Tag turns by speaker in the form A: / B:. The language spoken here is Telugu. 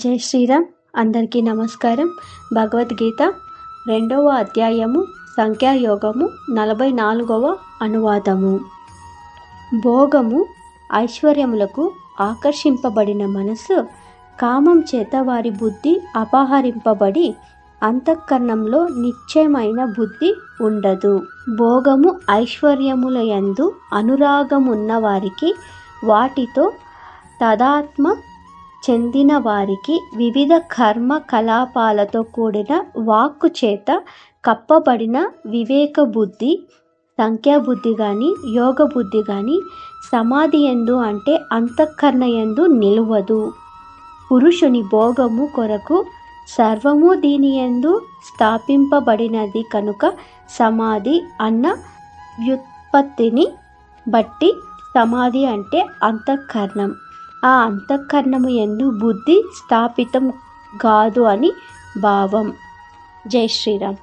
A: జై శ్రీరామ్. అందరికీ నమస్కారం. భగవద్గీత 2వ అధ్యాయము సంఖ్యాయోగము 44వ అనువాదము. భోగము ఐశ్వర్యములకు ఆకర్షింపబడిన మనసు కామం చేత వారి బుద్ధి అపహరింపబడి అంతఃకరణంలో నిశ్చయమైన బుద్ధి ఉండదు. భోగము ఐశ్వర్యములయందు అనురాగమున్న వారికి, వాటితో తదాత్మ చెందిన వారికి వివిధ కర్మ కలాపాలతో కూడిన వాక్కు చేత కప్పబడిన వివేక బుద్ధి, సంఖ్యాబుద్ధి కానీ యోగ బుద్ధి కానీ సమాధి యందు అంటే అంతఃకరణ యందు నిలువదు. పురుషుని భోగము కొరకు సర్వము దీని యందు స్థాపింపబడినది కనుక సమాధి అన్న వ్యుత్పత్తిని బట్టి సమాధి అంటే అంతఃకరణం. ఆ అంతఃకరణము యందు బుద్ధి స్థాపితం కాదు అని భావం. జై శ్రీరామ్.